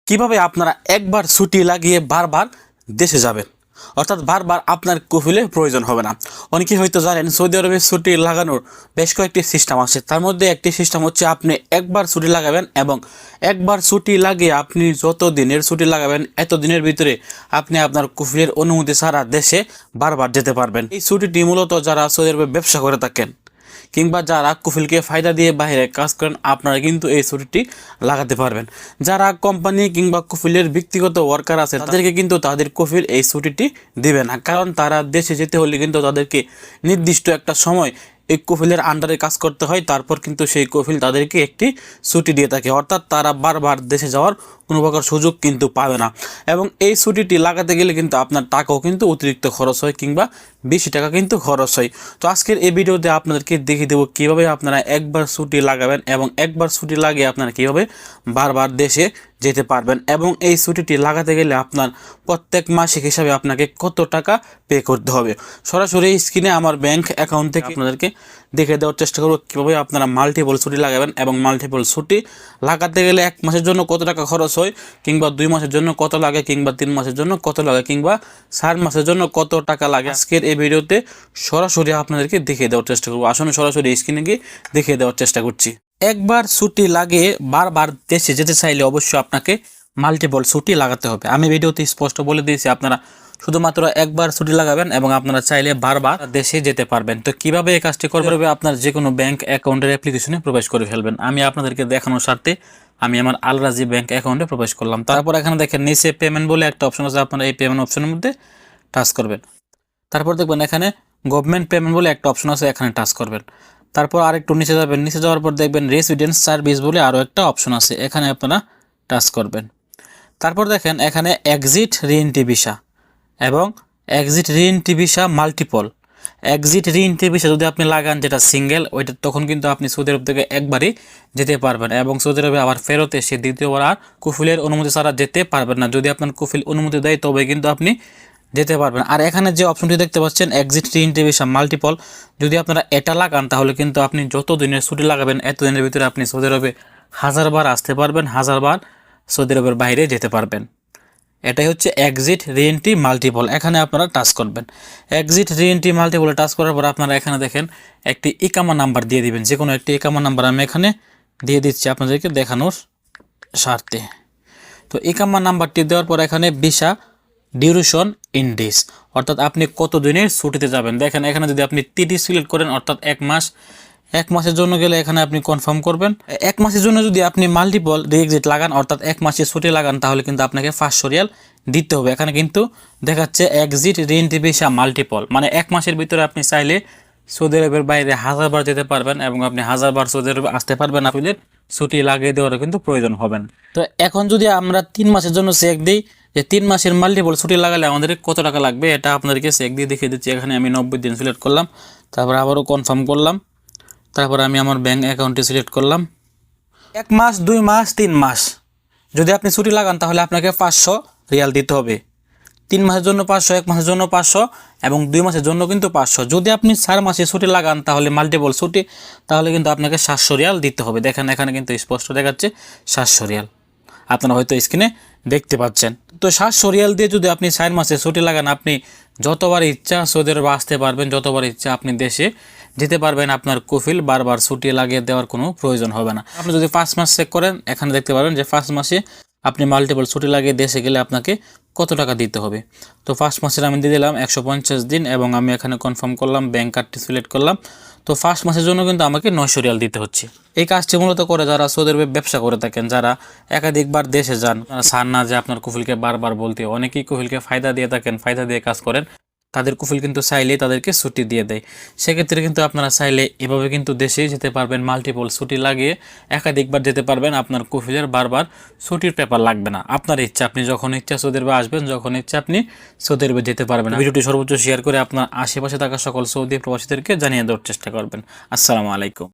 কিভাবে আপনারা একবার ছুটি লাগিয়ে বারবার দেশে যাবেন, অর্থাৎ বারবার আপনার কফিলের প্রয়োজন হবে না। অনেকেই হয়তো জানেন সৌদি আরবে ছুটি লাগানোর বেশ কয়েকটি সিস্টেম আছে। তার মধ্যে একটি সিস্টেম হচ্ছে আপনি একবার ছুটি লাগাবেন এবং একবার ছুটি লাগিয়ে আপনি যত দিনের ছুটি লাগাবেন এত দিনের ভিতরে আপনি আপনার কফিলের অনুমতি ছাড়া দেশে বারবার যেতে পারবেন। এই ছুটিটি মূলত যারা সৌদি আরবে ব্যবসা করে থাকেন কিংবা যারা কফিলকে ফায়দা দিয়ে বাইরে কাজ করেন আপনারা কিন্তু এই ছুটিটি লাগাতে পারবেন। যারা কোম্পানি কিংবা কফিলের ব্যক্তিগত ওয়ার্কার আছে তাদেরকে কিন্তু তাদের কফিল এই ছুটিটি দিবে না, কারণ তারা দেশে যেতে হলে কিন্তু তাদেরকে নির্দিষ্ট একটা সময় এই কফিলের আন্ডারে কাজ করতে হয়, তারপর কিন্তু সেই কফিল তাদেরকে একটি ছুটি দিয়ে থাকে, অর্থাৎ তারা বারবার দেশে যাওয়ার কোনো প্রকার সুযোগ কিন্তু পাবে না। এবং এই ছুটিটি লাগাতে গেলে কিন্তু আপনার টাকাও কিন্তু অতিরিক্ত খরচ হয় কিংবা বেশি টাকা কিন্তু খরচ হয়। তো আজকের এই ভিডিওতে আপনাদেরকে দেখিয়ে দেবো কীভাবে আপনারা একবার ছুটি লাগাবেন এবং একবার ছুটি লাগিয়ে আপনারা কীভাবে বারবার দেশে যেতে পারবেন, এবং এই ছুটিটি লাগাতে গেলে আপনার প্রত্যেক মাসিক হিসাবে আপনাকে কত টাকা পে করতে হবে। সরাসরি স্ক্রিনে আমার ব্যাংক অ্যাকাউন্ট থেকে আপনাদেরকে দেখে দেওয়ার চেষ্টা করব কীভাবে আপনারা মাল্টিপল ছুটি লাগাবেন এবং মাল্টিপল ছুটি লাগাতে গেলে 1 মাসের জন্য কত টাকা খরচ হয়, কিংবা 2 মাসের জন্য কত লাগে, কিংবা 3 মাসের জন্য কত লাগে, কিংবা 4 মাসের জন্য কত টাকা লাগে। আজকের এই ভিডিওতে সরাসরি আপনাদেরকে দেখিয়ে দেওয়ার চেষ্টা করব। আসলে সরাসরি স্ক্রিনে গিয়ে দেখিয়ে দেওয়ার চেষ্টা করছি। একবার ছুটি লাগিয়ে বারবার দেশে যেতে চাইলে অবশ্যই আপনাকে মাল্টিপল ছুটি লাগাতে হবে। আমি ভিডিওতে স্পষ্ট বলে দিয়েছি আপনারা শুধুমাত্র একবার ছুটি লাগাবেন এবং আপনারা চাইলে বারবার দেশে যেতে পারবেন। তো কিভাবে এই কাজটি করবেন, আপনার যে কোনো ব্যাংক অ্যাকাউন্টের অ্যাপ্লিকেশনে প্রবেশ করে ফেলবেন। আমি আপনাদেরকে দেখানোর স্বার্থে আমি আমার আল রাজি ব্যাংক অ্যাকাউন্টে প্রবেশ করলাম। তারপর এখানে দেখেন নিচে পেমেন্ট বলে একটা অপশন আছে, আপনারা এই পেমেন্ট অপশনের মধ্যে টাচ করবেন। তারপর দেখবেন এখানে গভর্নমেন্ট পেমেন্ট বলে একটা অপশন আছে, এখানে টাচ করবেন। তারপর আরেকটু নিচে যাবেন, নিচে যাওয়ার পর দেখবেন রেসিডেন্স সার্ভিস বলে আরও একটা অপশন আছে, এখানে আপনারা টাচ করবেন। তারপর দেখেন এখানে এক্সিট রিএন্ট্রি ভিসা এবং exit re-entry visa multiple. Exit re-entry visa যদি আপনি লাগান যেটা সিঙ্গেল, ওইটা তখন কিন্তু আপনি সৌদি আরব থেকে একবারই যেতে পারবেন এবং সৌদি আরবে আবার ফেরত এসে দ্বিতীয়বার আর কুফিলের অনুমতি ছাড়া যেতে পারবেন না। যদি আপনার কুফিল অনুমতি দেয় তবে কিন্তু আপনি যেতে পারবেন। আর এখানে যে অপশনটি দেখতে পাচ্ছেন এক্সিট রিএন্ট্রি ভিসা মাল্টিপল, যদি আপনারা এটা লাগান তাহলে কিন্তু আপনি যত দিনের ছুটি লাগাবেন এত দিনের ভিতরে আপনি সৌদি আরবে 1000 বার আসতে পারবেন, 1000 বার সৌদি আরবের বাইরে যেতে পারবেন। এটাই হচ্ছে এক্সিট রিএন্ট্রি মাল্টিপল, এখানে আপনারা টাচ করবেন। এক্সিট রিএন্ট্রি মাল্টিপলে টাচ করার পর আপনারা এখানে দেখেন একটি ইকামা নাম্বার দিয়ে দিবেন, যে কোনো একটি ইকামা নাম্বার আমি এখানে দিয়ে দিচ্ছি আপনাদেরকে দেখানোর স্বার্থে। তো ইকামা নাম্বারটি দেওয়ার পর এখানে ভিসা ডিউরেশন ইন ডেজ, অর্থাৎ আপনি কত দিনের ছুটিতে যাবেন। দেখেন এখানে যদি আপনি 30 সিলেক্ট করেন অর্থাৎ 1 মাস, 1 মাসের জন্য গেলে এখানে আপনি কনফার্ম করবেন। 1 মাসের জন্য যদি আপনি মাল্টিপল রিএক্সিট লাগান অর্থাৎ 1 মাসের ছুটি লাগান তাহলে কিন্তু আপনাকে 500 রিয়াল দিতে হবে। এখানে কিন্তু দেখাচ্ছে এক্সিট রিএন্ট্রি ভিসা মাল্টিপল, মানে 1 মাসের ভিতরে আপনি চাইলে সৌদি আরবের বাইরে 1000 বার যেতে পারবেন এবং আপনি 1000 বার সৌদি আরবে আসতে পারবেন, আপনাদের ছুটি লাগিয়ে দেওয়ারও কিন্তু প্রয়োজন হবেন। তো এখন যদি আমরা 3 মাসের জন্য চেক দিই যে 3 মাসের মাল্টিপল ছুটি লাগালে আমাদের কত টাকা লাগবে, এটা আপনাদেরকে চেক দিয়ে দেখিয়ে দিচ্ছি। এখানে আমি 90 দিন সিলেক্ট করলাম, তারপর আবারও কনফার্ম করলাম, তারপর আমি আমার ব্যাংক অ্যাকাউন্টটি সিলেক্ট করলাম। 1 মাস, 2 মাস, 3 মাস যদি আপনি ছুটি লাগান তাহলে আপনাকে 500 রিয়াল দিতে হবে। 3 মাসের জন্য 500, 1 মাসের জন্য 500 এবং 2 মাসের জন্য কিন্তু 500। যদি আপনি 4 মাসে ছুটি লাগান তাহলে মাল্টিপল ছুটি, তাহলে কিন্তু আপনাকে 700 রিয়াল দিতে হবে। দেখেন এখানে কিন্তু স্পষ্ট দেখাচ্ছে 700 রিয়াল, আপনারা হয়তো স্ক্রিনে দেখতে পাচ্ছেন। তো 700 রিয়াল দিয়ে যদি আপনি 4 মাসে ছুটি লাগান আপনি যতবার ইচ্ছা সৌদি আরবে আসতে পারবেন, যতবার ইচ্ছা আপনি দেশে যেতে পারবেন। আপনার কফিল বারবার ছুটি লাগিয়ে দেওয়ার কোনো প্রয়োজন হবে না। আপনি যদি 5 মাস চেক করেন এখানে দেখতে পারবেন যে 5 মাসে আপনি মাল্টিপল ছুটি লাগিয়ে দেশে গেলে আপনাকে কত টাকা দিতে হবে। তো 5 মাসের আমি দিয়ে দিলাম 150 দিন এবং আমি এখানে কনফার্ম করলাম, ব্যাংক কার্ডটি সিলেক্ট করলাম। তো 5 মাসের জন্য কিন্তু আমাকে 900 রিয়াল দিতে হচ্ছে। এই কাজটি মূলত করে যারা সৌদি আরবে ব্যবসা করে থাকেন, যারা একাধিকবার দেশে যান, সার না যে আপনার কফিলকে বারবার বলতে, অনেকেই কফিলকে ফায়দা দিয়ে থাকেন, ফায়দা দিয়ে কাজ করেন, তাদের কফিল কিন্তু চাইলেই তাদেরকে ছুটি দিয়ে দেয়। সেক্ষেত্রে কিন্তু আপনারা চাইলে এভাবে কিন্তু দেশেই যেতে পারবেন, মাল্টিপল ছুটি লাগিয়ে একাধিকবার যেতে পারবেন। আপনার কফিলের বারবার ছুটির পেপার লাগবে না। আপনার ইচ্ছা, আপনি যখন ইচ্ছা সৌদি আরবে আসবেন, যখন ইচ্ছা আপনি সৌদি আরবে যেতে পারবেন। ভিডিওটি সর্বোচ্চ শেয়ার করে আপনার আশেপাশে থাকা সকল সৌদি প্রবাসীদেরকে জানিয়ে দেওয়ার চেষ্টা করবেন। আসসালামু আলাইকুম।